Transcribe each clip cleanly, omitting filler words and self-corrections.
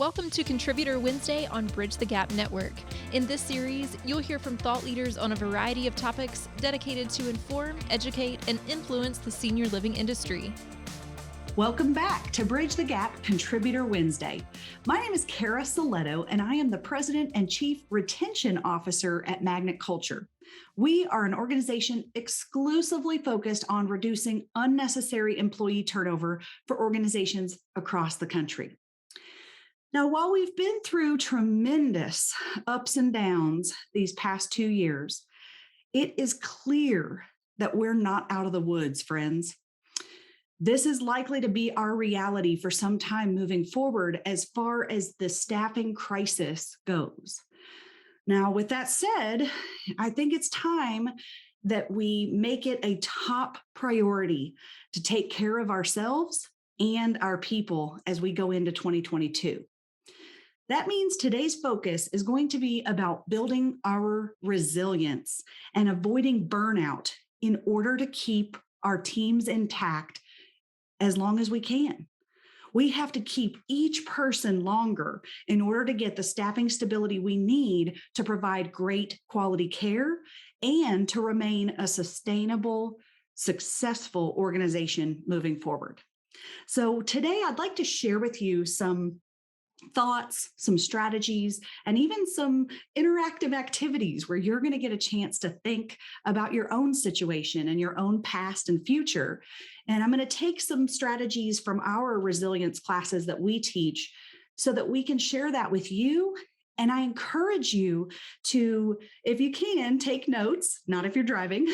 Welcome to Contributor Wednesday on Bridge the Gap Network. In this series, you'll hear from thought leaders on a variety of topics dedicated to inform, educate, and influence the senior living industry. Welcome back to Bridge the Gap Contributor Wednesday. My name is Cara Silletto, and I am the President and Chief Retention Officer at Magnet Culture. We are an organization exclusively focused on reducing unnecessary employee turnover for organizations across the country. Now, while we've been through tremendous ups and downs these past 2 years, it is clear that we're not out of the woods, friends. This is likely to be our reality for some time moving forward as far as the staffing crisis goes. Now, with that said, I think it's time that we make it a top priority to take care of ourselves and our people as we go into 2022. That means today's focus is going to be about building our resilience and avoiding burnout in order to keep our teams intact as long as we can. We have to keep each person longer in order to get the staffing stability we need to provide great quality care and to remain a sustainable, successful organization moving forward. So today I'd like to share with you some thoughts, some strategies, and even some interactive activities where you're going to get a chance to think about your own situation and your own past and future. And I'm going to take some strategies from our resilience classes that we teach so that we can share that with you. And I encourage you to, if you can, take notes, not if you're driving,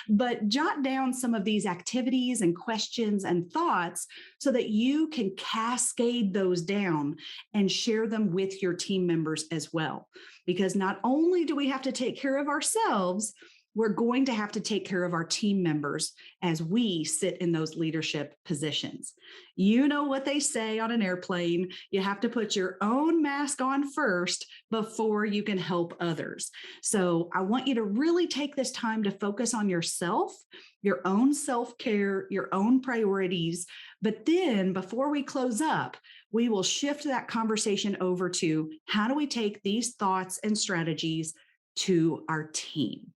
but jot down some of these activities and questions and thoughts so that you can cascade those down and share them with your team members as well. Because not only do we have to take care of ourselves, we're going to have to take care of our team members as we sit in those leadership positions. You know what they say on an airplane, you have to put your own mask on first before you can help others. So I want you to really take this time to focus on yourself, your own self-care, your own priorities. But then before we close up, we will shift that conversation over to how do we take these thoughts and strategies to our team?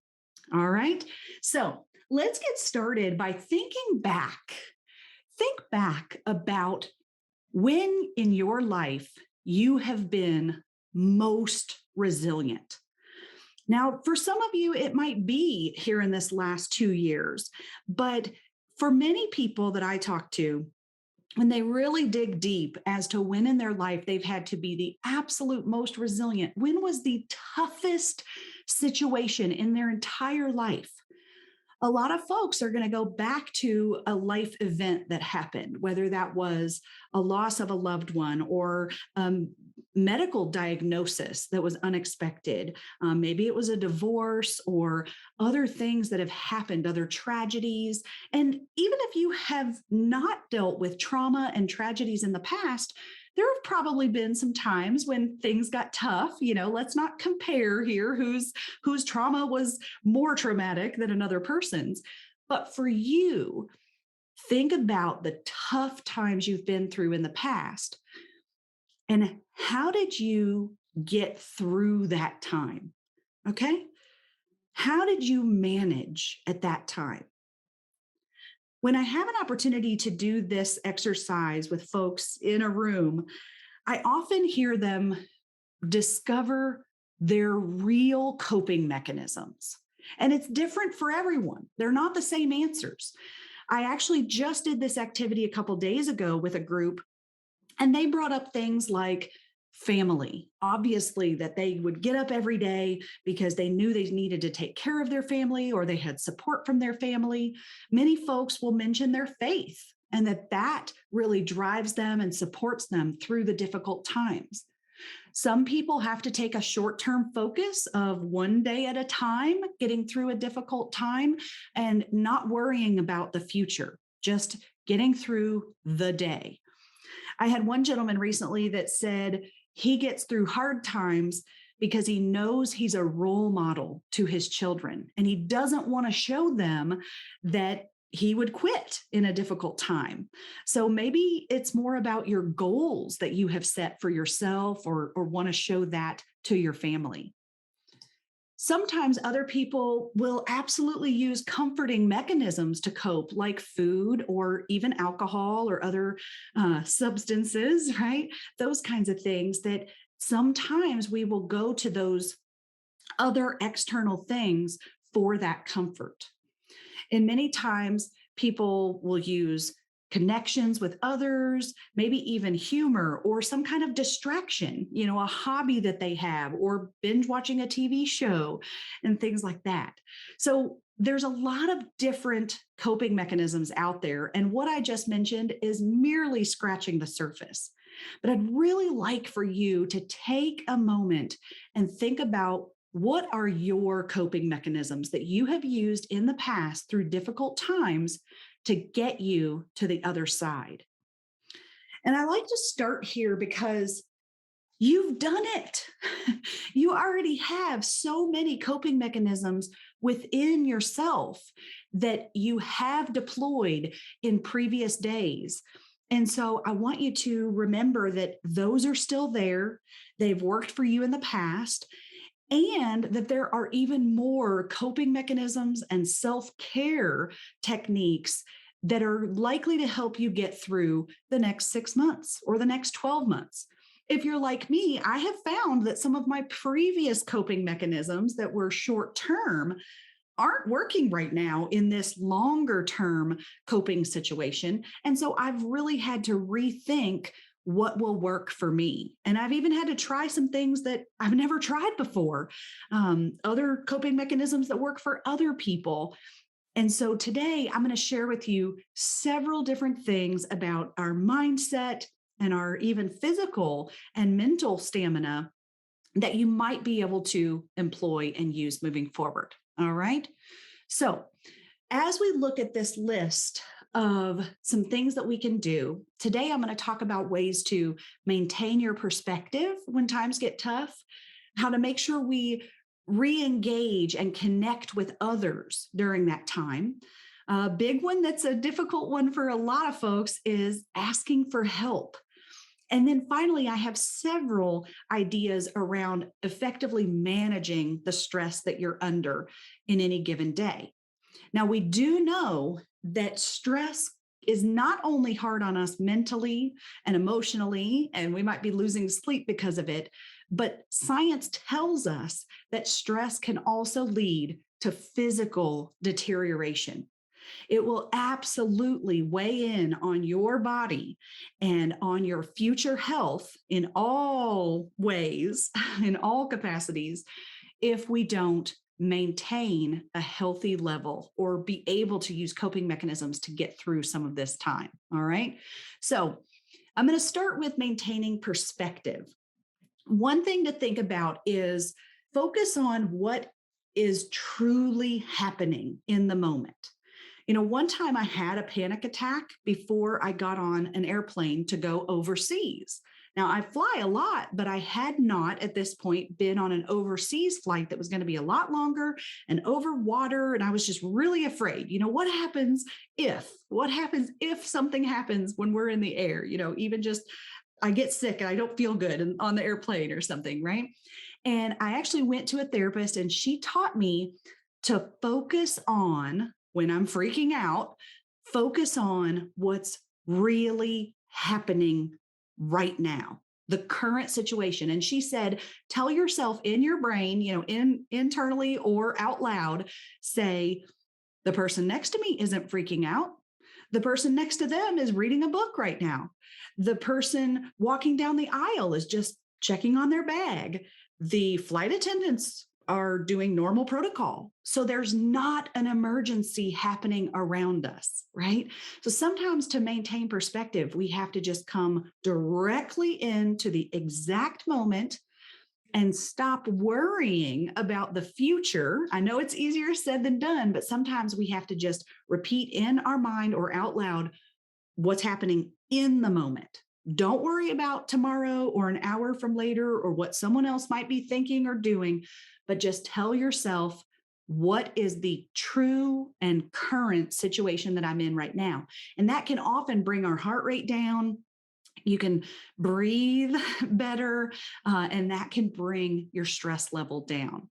All right, so let's get started by thinking back. Think back about when in your life you have been most resilient. Now, for some of you, it might be here in this last 2 years, but for many people that I talk to, when they really dig deep as to when in their life they've had to be the absolute most resilient, when was the toughest situation in their entire life? A lot of folks are going to go back to a life event that happened, whether that was a loss of a loved one or medical diagnosis that was unexpected. Maybe it was a divorce or other things that have happened, other tragedies. And even if you have not dealt with trauma and tragedies in the past, there have probably been some times when things got tough. Let's not compare here whose trauma was more traumatic than another person's. But for you, think about the tough times you've been through in the past. And how did you get through that time? Okay? How did you manage at that time? When I have an opportunity to do this exercise with folks in a room, I often hear them discover their real coping mechanisms. And it's different for everyone. They're not the same answers. I actually just did this activity a couple days ago with a group, and they brought up things like family. Obviously, that they would get up every day because they knew they needed to take care of their family or they had support from their family. Many folks will mention their faith and that really drives them and supports them through the difficult times. Some people have to take a short-term focus of one day at a time, getting through a difficult time and not worrying about the future, just getting through the day. I had one gentleman recently that said he gets through hard times because he knows he's a role model to his children, and he doesn't want to show them that he would quit in a difficult time. So maybe it's more about your goals that you have set for yourself or want to show that to your family. Sometimes other people will absolutely use comforting mechanisms to cope, like food or even alcohol or other substances, right? Those kinds of things that sometimes we will go to those other external things for that comfort. And many times people will use connections with others, maybe even humor or some kind of distraction, a hobby that they have, or binge watching a TV show and things like that. So there's a lot of different coping mechanisms out there. And what I just mentioned is merely scratching the surface. But I'd really like for you to take a moment and think about what are your coping mechanisms that you have used in the past through difficult times to get you to the other side? And I like to start here because you've done it. You already have so many coping mechanisms within yourself that you have deployed in previous days. And so I want you to remember that those are still there. They've worked for you in the past, and that there are even more coping mechanisms and self care techniques that are likely to help you get through the next 6 months or the next 12 months. If you're like me, I have found that some of my previous coping mechanisms that were short term aren't working right now in this longer term coping situation. And so I've really had to rethink what will work for me. And I've even had to try some things that I've never tried before, other coping mechanisms that work for other people. And so today I'm going to share with you several different things about our mindset and our even physical and mental stamina that you might be able to employ and use moving forward. All right. So, as we look at this list of some things that we can do, today I'm going to talk about ways to maintain your perspective when times get tough, how to make sure we re engage and connect with others during that time. A big one that's a difficult one for a lot of folks is asking for help. And then finally, I have several ideas around effectively managing the stress that you're under in any given day. Now, we do know that stress is not only hard on us mentally and emotionally, and we might be losing sleep because of it, but science tells us that stress can also lead to physical deterioration. It will absolutely weigh in on your body and on your future health in all ways, in all capacities, if we don't maintain a healthy level or be able to use coping mechanisms to get through some of this time. All right. So I'm going to start with maintaining perspective. One thing to think about is focus on what is truly happening in the moment. One time I had a panic attack before I got on an airplane to go overseas. Now, I fly a lot, but I had not at this point been on an overseas flight that was going to be a lot longer and over water. And I was just really afraid. What happens if something happens when we're in the air? Even just I get sick and I don't feel good on the airplane or something, right? And I actually went to a therapist and she taught me to focus on, when I'm freaking out, focus on what's really happening right now, the current situation. And she said, tell yourself in your brain, internally or out loud, say, the person next to me isn't freaking out. The person next to them is reading a book right now. The person walking down the aisle is just checking on their bag. The flight attendants are doing normal protocol. So there's not an emergency happening around us, right? So sometimes to maintain perspective, we have to just come directly into the exact moment and stop worrying about the future. I know it's easier said than done, but sometimes we have to just repeat in our mind or out loud what's happening in the moment. Don't worry about tomorrow or an hour from later or what someone else might be thinking or doing, but just tell yourself what is the true and current situation that I'm in right now? And that can often bring our heart rate down. You can breathe better, and that can bring your stress level down.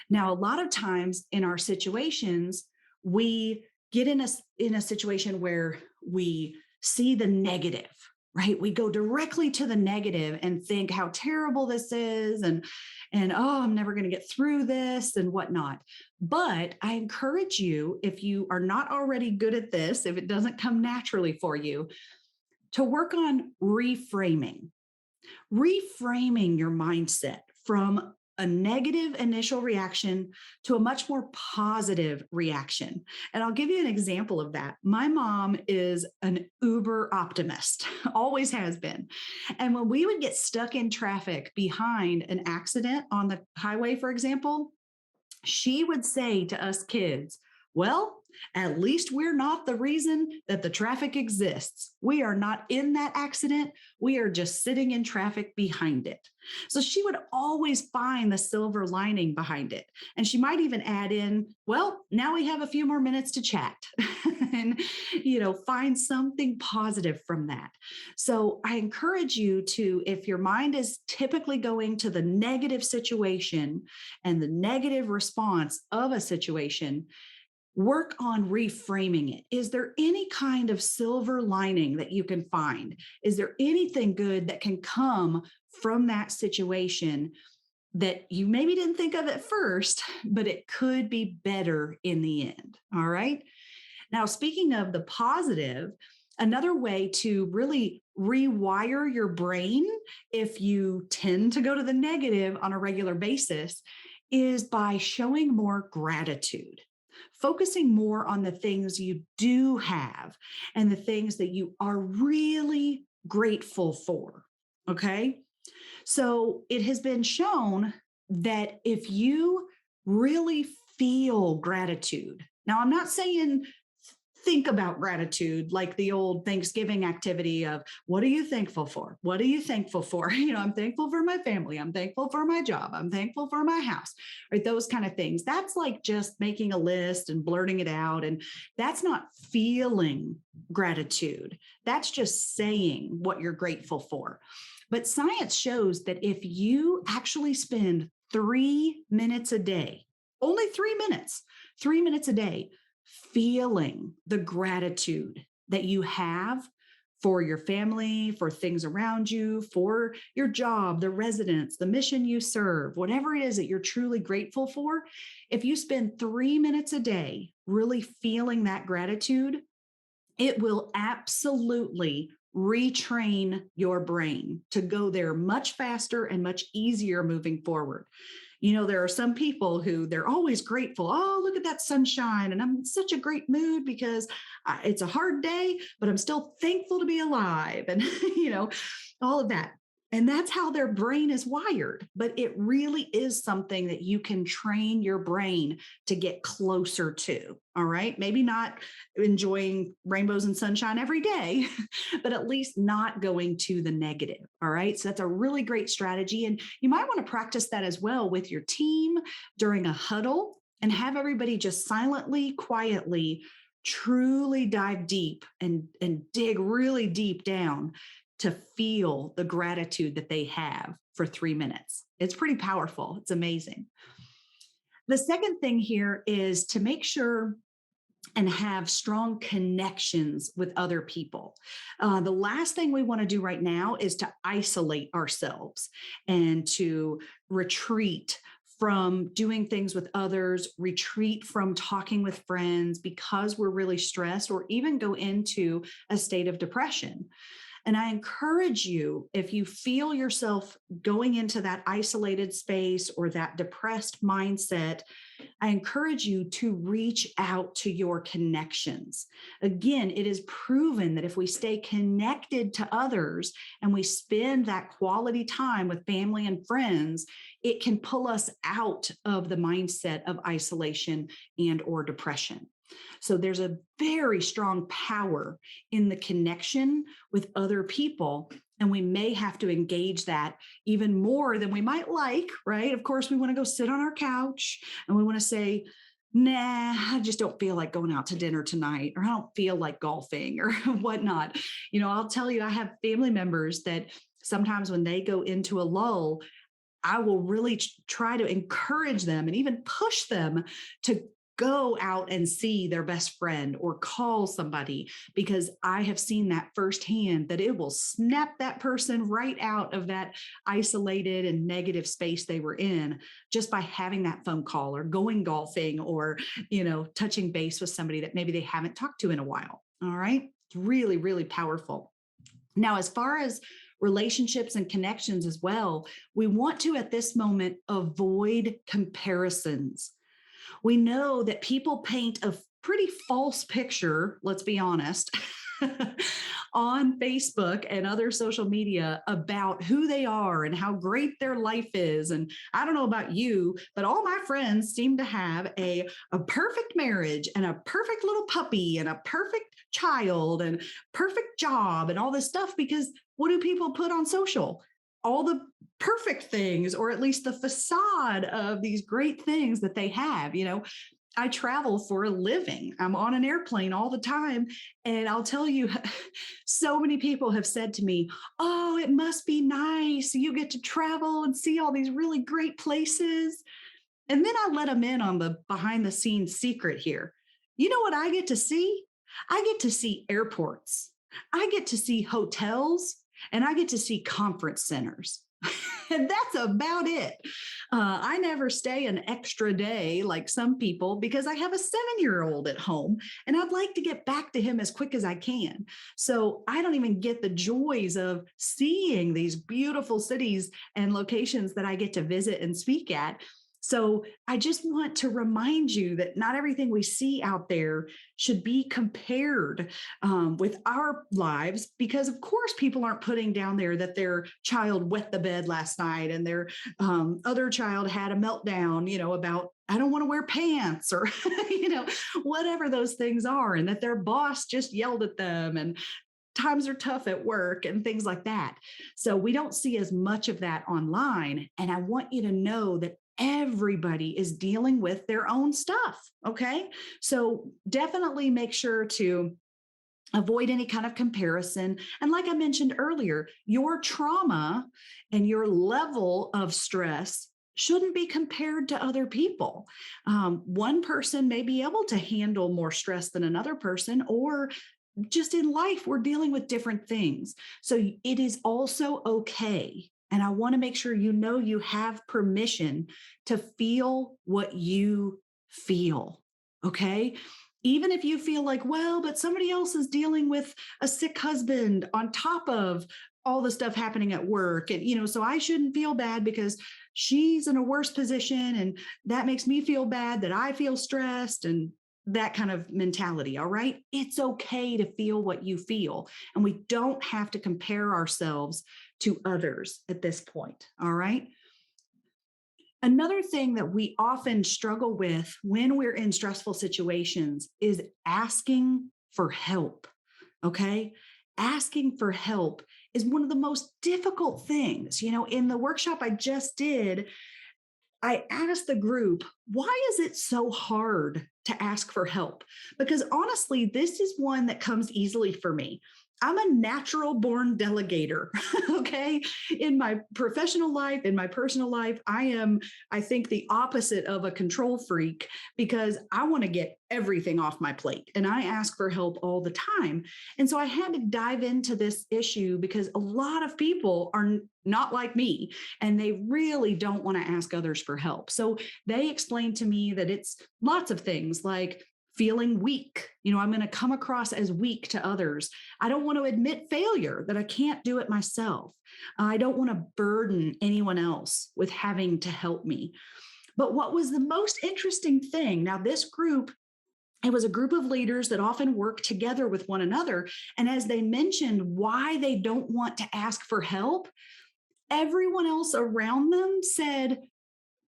Now, a lot of times in our situations, we get in a situation where we see the negative, right? We go directly to the negative and think how terrible this is, and oh, I'm never going to get through this and whatnot. But I encourage you, if you are not already good at this, if it doesn't come naturally for you, to work on reframing your mindset from a negative initial reaction to a much more positive reaction. And I'll give you an example of that. My mom is an uber optimist, always has been. And when we would get stuck in traffic behind an accident on the highway, for example, she would say to us kids, well, at least we're not the reason that the traffic exists. We are not in that accident. We are just sitting in traffic behind it. So she would always find the silver lining behind it. And she might even add in, well, now we have a few more minutes to chat and, find something positive from that. So I encourage you to, if your mind is typically going to the negative situation and the negative response of a situation, work on reframing it. Is there any kind of silver lining that you can find? Is there anything good that can come from that situation that you maybe didn't think of at first, but it could be better in the end? All right. Now, speaking of the positive, another way to really rewire your brain if you tend to go to the negative on a regular basis is by showing more gratitude, focusing more on the things you do have and the things that you are really grateful for. Okay. So it has been shown that if you really feel gratitude, now I'm not saying think about gratitude like the old Thanksgiving activity of what are you thankful for? What are you thankful for? I'm thankful for my family. I'm thankful for my job. I'm thankful for my house, right? Those kind of things. That's like just making a list and blurting it out. And that's not feeling gratitude. That's just saying what you're grateful for. But science shows that if you actually spend 3 minutes a day, only 3 minutes a day, feeling the gratitude that you have for your family, for things around you, for your job, the residents, the mission you serve, whatever it is that you're truly grateful for, if you spend 3 minutes a day really feeling that gratitude, it will absolutely retrain your brain to go there much faster and much easier moving forward. There are some people who they're always grateful. Oh, look at that sunshine. And I'm in such a great mood because it's a hard day, but I'm still thankful to be alive. And, all of that. And that's how their brain is wired. But it really is something that you can train your brain to get closer to. All right. Maybe not enjoying rainbows and sunshine every day, but at least not going to the negative. All right. So that's a really great strategy. And you might want to practice that as well with your team during a huddle and have everybody just silently, quietly, truly dive deep and dig really deep down to feel the gratitude that they have for 3 minutes. It's pretty powerful. It's amazing. The second thing here is to make sure and have strong connections with other people. The last thing we want to do right now is to isolate ourselves and to retreat from doing things with others, retreat from talking with friends because we're really stressed, or even go into a state of depression. And I encourage you, if you feel yourself going into that isolated space or that depressed mindset, I encourage you to reach out to your connections. Again, it is proven that if we stay connected to others and we spend that quality time with family and friends, it can pull us out of the mindset of isolation and or depression. So there's a very strong power in the connection with other people. And we may have to engage that even more than we might like, right? Of course, we want to go sit on our couch and we want to say, nah, I just don't feel like going out to dinner tonight, or I don't feel like golfing or whatnot. I'll tell you, I have family members that sometimes when they go into a lull, I will really try to encourage them and even push them to go out and see their best friend or call somebody, because I have seen that firsthand, that it will snap that person right out of that isolated and negative space they were in just by having that phone call or going golfing or, touching base with somebody that maybe they haven't talked to in a while. All right. It's really, really powerful. Now, as far as relationships and connections as well, we want to, at this moment, avoid comparisons. We know that people paint a pretty false picture, let's be honest, on Facebook and other social media about who they are and how great their life is. And I don't know about you, but all my friends seem to have a perfect marriage and a perfect little puppy and a perfect child and perfect job and all this stuff, because what do people put on social? All the perfect things, or at least the facade of these great things that they have. I travel for a living. I'm on an airplane all the time. And I'll tell you, so many people have said to me, oh, it must be nice. You get to travel and see all these really great places. And then I let them in on the behind the scenes secret here. You know what I get to see? I get to see airports. I get to see hotels, and I get to see conference centers. And that's about it. I never stay an extra day like some people, because I have a 7-year-old at home and I'd like to get back to him as quick as I can. So I don't even get the joys of seeing these beautiful cities and locations that I get to visit and speak at. So I just want to remind you that not everything we see out there should be compared with our lives, because of course people aren't putting down there that their child wet the bed last night and their other child had a meltdown, about I don't want to wear pants or, whatever those things are, and that their boss just yelled at them and times are tough at work and things like that. So we don't see as much of that online. And I want you to know that everybody is dealing with their own stuff. Okay. So definitely make sure to avoid any kind of comparison. And like I mentioned earlier, your trauma and your level of stress shouldn't be compared to other people. One person may be able to handle more stress than another person, or just in life, we're dealing with different things. So it is also okay. And I want to make sure you have permission to feel what you feel. Okay. Even if you feel like, well, but somebody else is dealing with a sick husband on top of all the stuff happening at work. And, so I shouldn't feel bad because she's in a worse position. And that makes me feel bad that I feel stressed and that kind of mentality. All right. It's okay to feel what you feel. And we don't have to compare ourselves to others at this point. All right. Another thing that we often struggle with when we're in stressful situations is asking for help. Okay. Asking for help is one of the most difficult things. In the workshop I just did, I asked the group, why is it so hard to ask for help? Because honestly, this is one that comes easily for me. I'm a natural born delegator. Okay. In my professional life, in my personal life, I am, I think, the opposite of a control freak, because I want to get everything off my plate and I ask for help all the time. And so I had to dive into this issue because a lot of people are not like me and they really don't want to ask others for help. So they explained to me that it's lots of things like feeling weak. I'm going to come across as weak to others. I don't want to admit failure, that I can't do it myself. I don't want to burden anyone else with having to help me. But what was the most interesting thing, now this group, it was a group of leaders that often work together with one another. And as they mentioned why they don't want to ask for help, everyone else around them said,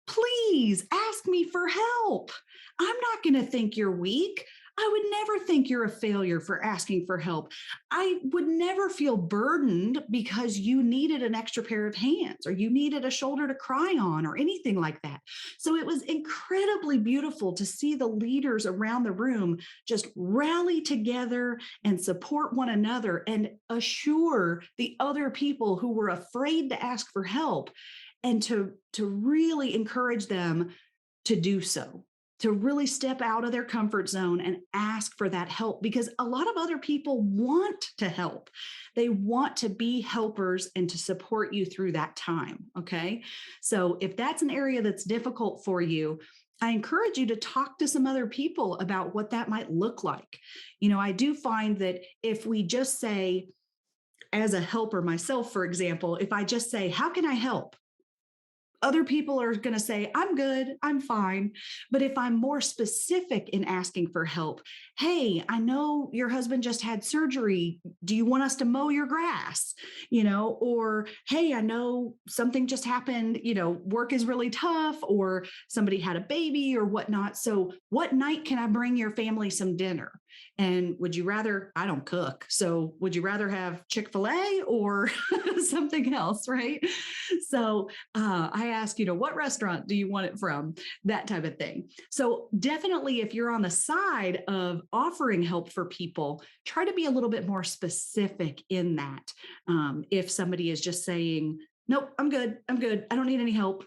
please ask me for help. I'm not going to think you're weak. I would never think you're a failure for asking for help. I would never feel burdened because you needed an extra pair of hands or you needed a shoulder to cry on or anything like that. So it was incredibly beautiful to see the leaders around the room just rally together and support one another and assure the other people who were afraid to ask for help and to really encourage them to do so, to really step out of their comfort zone and ask for that help, because a lot of other people want to help. They want to be helpers and to support you through that time. Okay. So if that's an area that's difficult for you, I encourage you to talk to some other people about what that might look like. I do find that if we just say, as a helper myself, for example, if I just say, how can I help? Other people are going to say, I'm good, I'm fine. But if I'm more specific in asking for help, hey, I know your husband just had surgery. Do you want us to mow your grass? Or hey, I know something just happened, work is really tough, or somebody had a baby or whatnot. So what night can I bring your family some dinner? And would you rather, I don't cook, so would you rather have Chick-fil-A or something else, right? So I ask, what restaurant do you want it from? That type of thing. So definitely, if you're on the side of offering help for people, try to be a little bit more specific in that. If somebody is just saying, nope, I'm good, I don't need any help.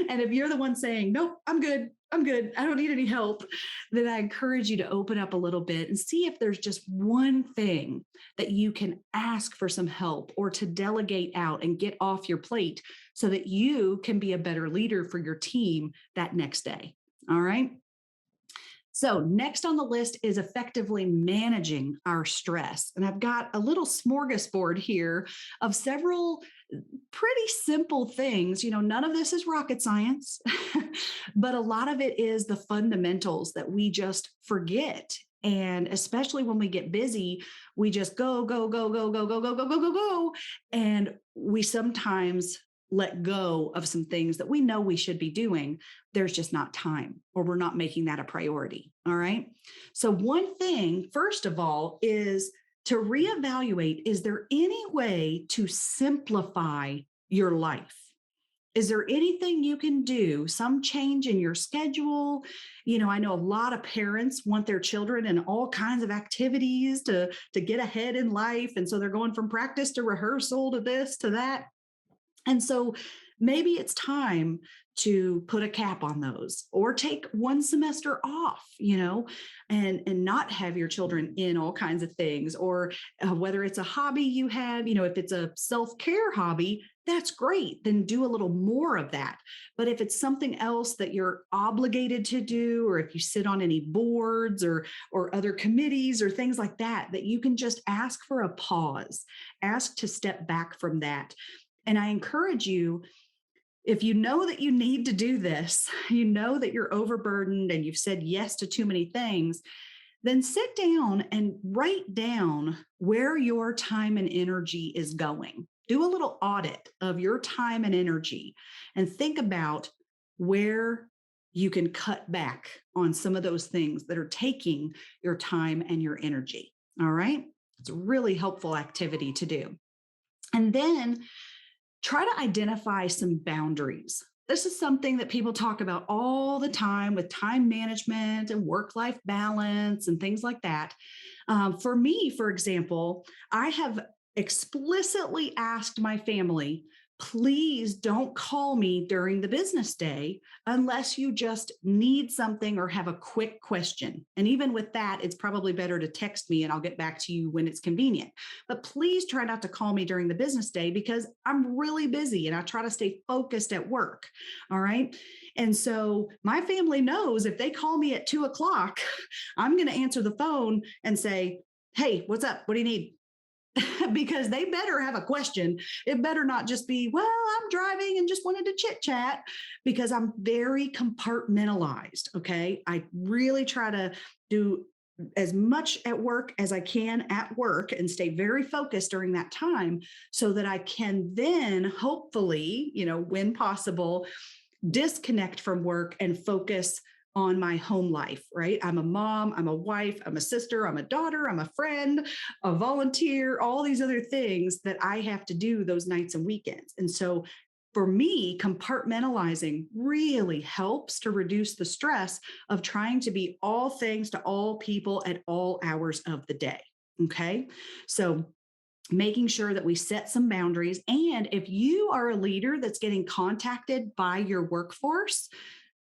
And if you're the one saying, nope, I'm good, I don't need any help, then I encourage you to open up a little bit and see if there's just one thing that you can ask for some help or to delegate out and get off your plate so that you can be a better leader for your team that next day. All right. So next on the list is effectively managing our stress. And I've got a little smorgasbord here of several pretty simple things. None of this is rocket science, but a lot of it is the fundamentals that we just forget. And especially when we get busy, we just go, go, go, go, go, go, go, go, go, go, go. And we sometimes let go of some things that we know we should be doing. There's just not time, or we're not making that a priority. All right. So one thing, first of all, is to reevaluate, is there any way to simplify your life? Is there anything you can do, some change in your schedule? I know a lot of parents want their children in all kinds of activities to get ahead in life. And so they're going from practice to rehearsal to this to that. And so maybe it's time to put a cap on those or take one semester off, and not have your children in all kinds of things, or whether it's a hobby you have, if it's a self-care hobby, that's great. Then do a little more of that. But if it's something else that you're obligated to do, or if you sit on any boards or other committees or things like that, that you can just ask for a pause, ask to step back from that. And I encourage you, if you know that you need to do this, you know that you're overburdened and you've said yes to too many things, then sit down and write down where your time and energy is going. Do a little audit of your time and energy and think about where you can cut back on some of those things that are taking your time and your energy. All right. It's a really helpful activity to do. And then try to identify some boundaries. This is something that people talk about all the time with time management and work-life balance and things like that. For me, for example, I have explicitly asked my family, please don't call me during the business day unless you just need something or have a quick question. And even with that, it's probably better to text me and I'll get back to you when it's convenient. But please try not to call me during the business day because I'm really busy and I try to stay focused at work. All right. And so my family knows if they call me at 2:00, I'm going to answer the phone and say, hey, what's up? What do you need? Because they better have a question. It better not just be, well, I'm driving and just wanted to chit chat, because I'm very compartmentalized. Okay. I really try to do as much at work as I can at work and stay very focused during that time so that I can then hopefully, when possible, disconnect from work and focus on my home life, right? I'm a mom, I'm a wife, I'm a sister, I'm a daughter, I'm a friend, a volunteer, all these other things that I have to do those nights and weekends. And so for me, compartmentalizing really helps to reduce the stress of trying to be all things to all people at all hours of the day. Okay. So making sure that we set some boundaries. And if you are a leader that's getting contacted by your workforce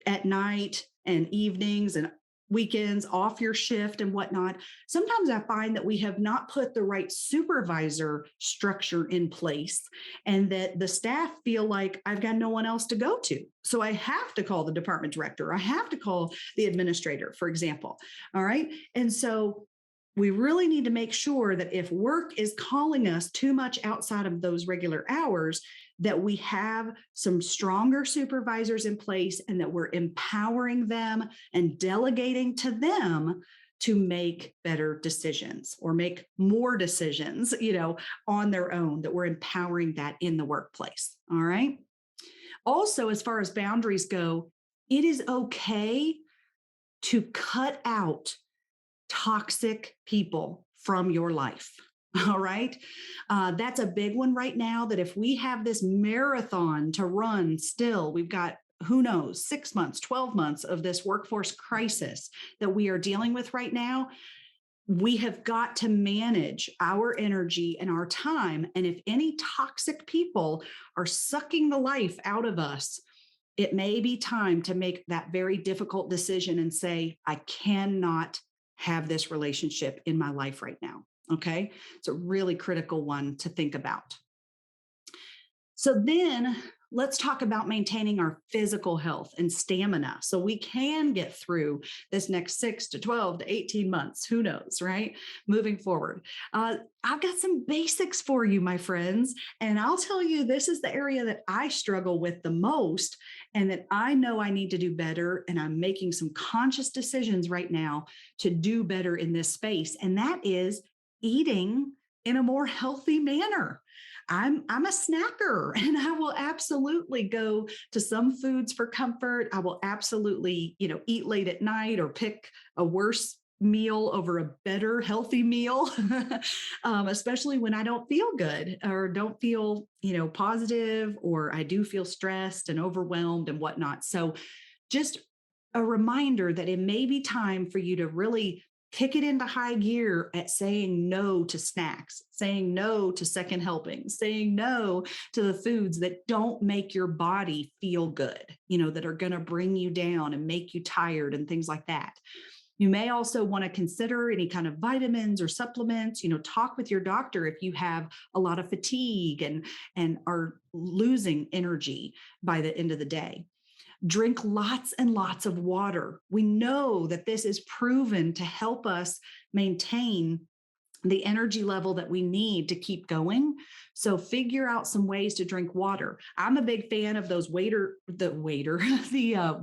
at night and evenings and weekends off your shift and whatnot, sometimes I find that we have not put the right supervisor structure in place and that the staff feel like I've got no one else to go to. So I have to call the department director. I have to call the administrator, for example. All right. And so we really need to make sure that if work is calling us too much outside of those regular hours, that we have some stronger supervisors in place and that we're empowering them and delegating to them to make better decisions or make more decisions, on their own, that we're empowering that in the workplace. All right. Also, as far as boundaries go, it is okay to cut out toxic people from your life. All right. That's a big one right now, that if we have this marathon to run still, we've got, who knows, 6 months, 12 months of this workforce crisis that we are dealing with right now. We have got to manage our energy and our time. And if any toxic people are sucking the life out of us, it may be time to make that very difficult decision and say, I cannot have this relationship in my life right now. Okay. It's a really critical one to think about. So then let's talk about maintaining our physical health and stamina so we can get through this next 6 to 12 to 18 months. Who knows, right? Moving forward. I've got some basics for you, my friends. And I'll tell you, this is the area that I struggle with the most and that I know I need to do better. And I'm making some conscious decisions right now to do better in this space. And that is eating in a more healthy manner. I'm a snacker and I will absolutely go to some foods for comfort. I will absolutely, eat late at night or pick a worse meal over a better healthy meal, especially when I don't feel good or don't feel, positive, or I do feel stressed and overwhelmed and whatnot. So just a reminder that it may be time for you to really kick it into high gear at saying no to snacks, saying no to second helpings, saying no to the foods that don't make your body feel good, that are going to bring you down and make you tired and things like that. You may also want to consider any kind of vitamins or supplements, talk with your doctor if you have a lot of fatigue and are losing energy by the end of the day. Drink lots and lots of water. We know that this is proven to help us maintain the energy level that we need to keep going. So figure out some ways to drink water. I'm a big fan of those the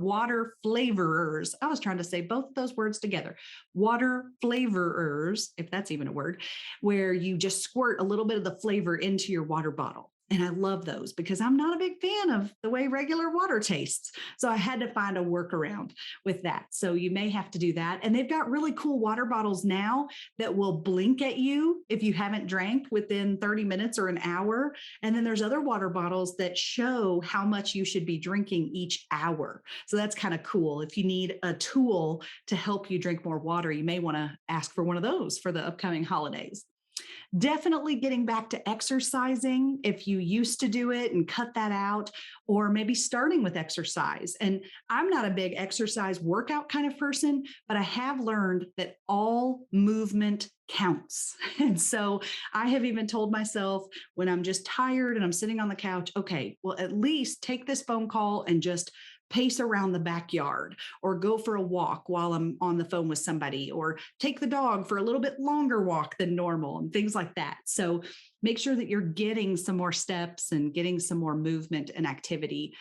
water flavorers. I was trying to say both of those words together. Water flavorers, if that's even a word, where you just squirt a little bit of the flavor into your water bottle. And I love those because I'm not a big fan of the way regular water tastes. So I had to find a workaround with that. So you may have to do that. And they've got really cool water bottles now that will blink at you if you haven't drank within 30 minutes or an hour. And then there's other water bottles that show how much you should be drinking each hour. So that's kind of cool. If you need a tool to help you drink more water, you may want to ask for one of those for the upcoming holidays. Definitely getting back to exercising if you used to do it and cut that out, or maybe starting with exercise. And I'm not a big exercise workout kind of person, but I have learned that all movement counts. And so I have even told myself when I'm just tired and I'm sitting on the couch, okay, well, at least take this phone call and just pace around the backyard, or go for a walk while I'm on the phone with somebody, or take the dog for a little bit longer walk than normal and things like that. So make sure that you're getting some more steps and getting some more movement and activity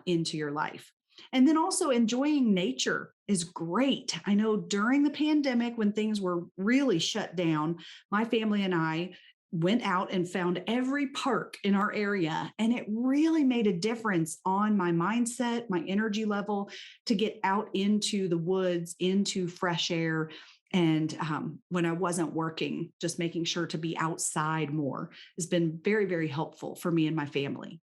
into your life. And then also enjoying nature is great. I know during the pandemic, when things were really shut down, my family and I went out and found every park in our area. And it really made a difference on my mindset, my energy level to get out into the woods, into fresh air. And when I wasn't working, just making sure to be outside more has been very, very helpful for me and my family.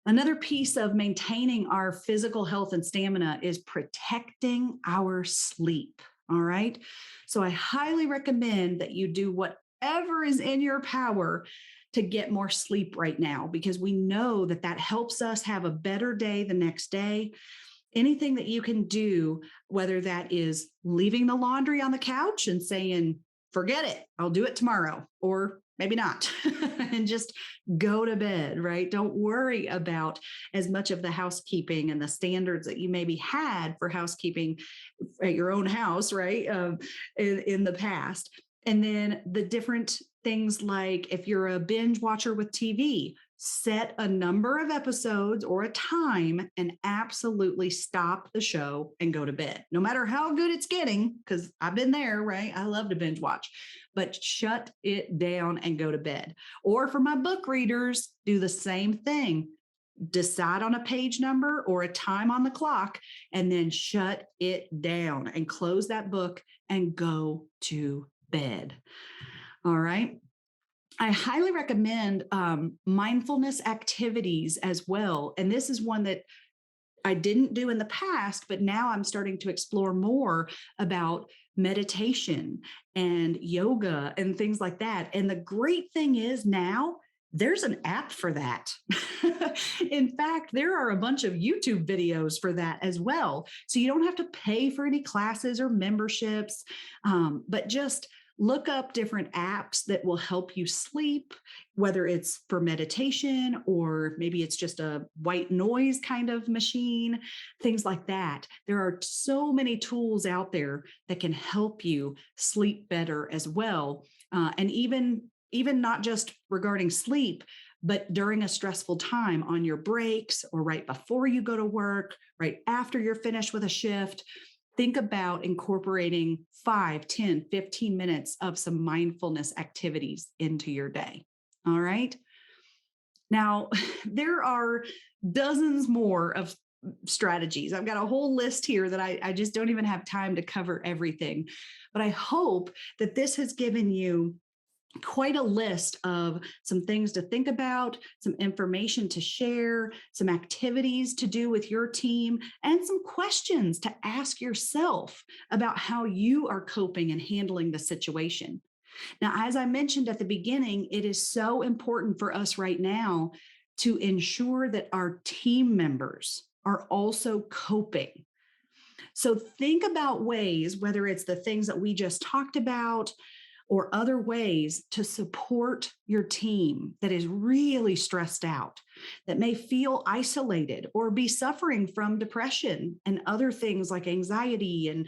Another piece of maintaining our physical health and stamina is protecting our sleep. All right. So I highly recommend that you do whatever is in your power to get more sleep right now, because we know that that helps us have a better day the next day. Anything that you can do, whether that is leaving the laundry on the couch and saying, forget it, I'll do it tomorrow, or maybe not, and just go to bed, right? Don't worry about as much of the housekeeping and the standards that you maybe had for housekeeping at your own house, right? In the past. And then the different things, like if you're a binge watcher with TV, set a number of episodes or a time and absolutely stop the show and go to bed, no matter how good it's getting, because I've been there, right? I love to binge watch, but shut it down and go to bed. Or for my book readers, do the same thing. Decide on a page number or a time on the clock, and then shut it down and close that book and go to bed. All right. I highly recommend mindfulness activities as well. And this is one that I didn't do in the past, but now I'm starting to explore more about meditation and yoga and things like that. And the great thing is now there's an app for that. In fact, there are a bunch of YouTube videos for that as well. So you don't have to pay for any classes or memberships, but just look up different apps that will help you sleep, whether it's for meditation or maybe it's just a white noise kind of machine, things like that. There are so many tools out there that can help you sleep better as well. And even not just regarding sleep, but during a stressful time on your breaks or right before you go to work, right after you're finished with a shift. Think about incorporating 5, 10, 15 minutes of some mindfulness activities into your day. All right. Now, there are dozens more of strategies. I've got a whole list here that I just don't even have time to cover everything. But I hope that this has given you quite a list of some things to think about, some information to share, some activities to do with your team, and some questions to ask yourself about how you are coping and handling the situation. Now, as I mentioned at the beginning, it is so important for us right now to ensure that our team members are also coping. So think about ways, whether it's the things that we just talked about, or other ways to support your team that is really stressed out, that may feel isolated or be suffering from depression and other things like anxiety and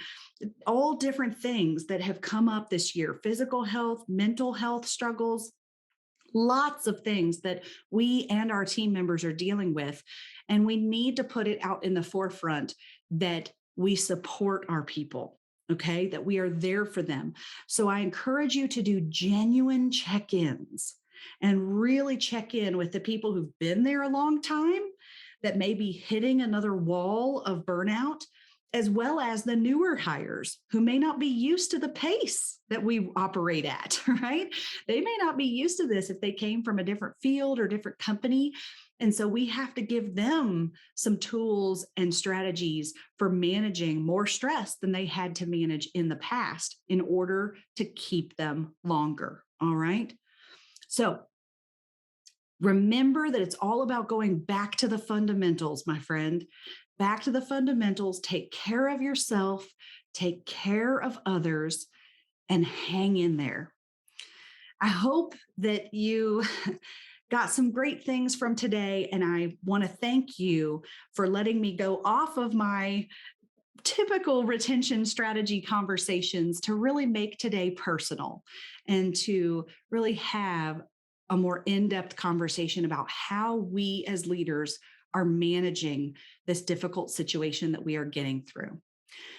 all different things that have come up this year, physical health, mental health struggles, lots of things that we and our team members are dealing with. And we need to put it out in the forefront that we support our people. Okay, that we are there for them. So I encourage you to do genuine check-ins and really check in with the people who've been there a long time that may be hitting another wall of burnout, as well as the newer hires who may not be used to the pace that we operate at, right? They may not be used to this if they came from a different field or different company. And so we have to give them some tools and strategies for managing more stress than they had to manage in the past in order to keep them longer. All right. So remember that it's all about going back to the fundamentals, my friend. Back to the fundamentals. Take care of yourself, take care of others, and hang in there. I hope that you got some great things from today, and I want to thank you for letting me go off of my typical retention strategy conversations to really make today personal and to really have a more in-depth conversation about how we as leaders are managing this difficult situation that we are getting through.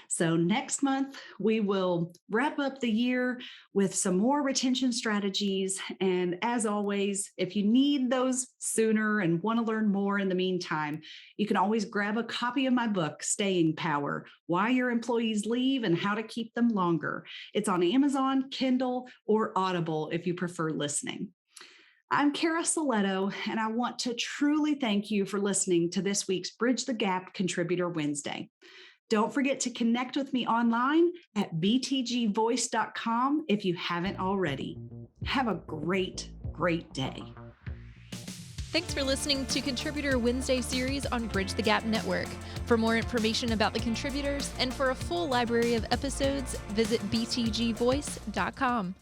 So next month, we will wrap up the year with some more retention strategies. And as always, if you need those sooner and want to learn more in the meantime, you can always grab a copy of my book, Staying Power: Why Your Employees Leave and How to Keep Them Longer. It's on Amazon, Kindle, or Audible if you prefer listening. I'm Cara Silletto, and I want to truly thank you for listening to this week's Bridge the Gap Contributor Wednesday. Don't forget to connect with me online at btgvoice.com if you haven't already. Have a great, great day. Thanks for listening to Contributor Wednesday series on Bridge the Gap Network. For more information about the contributors and for a full library of episodes, visit btgvoice.com.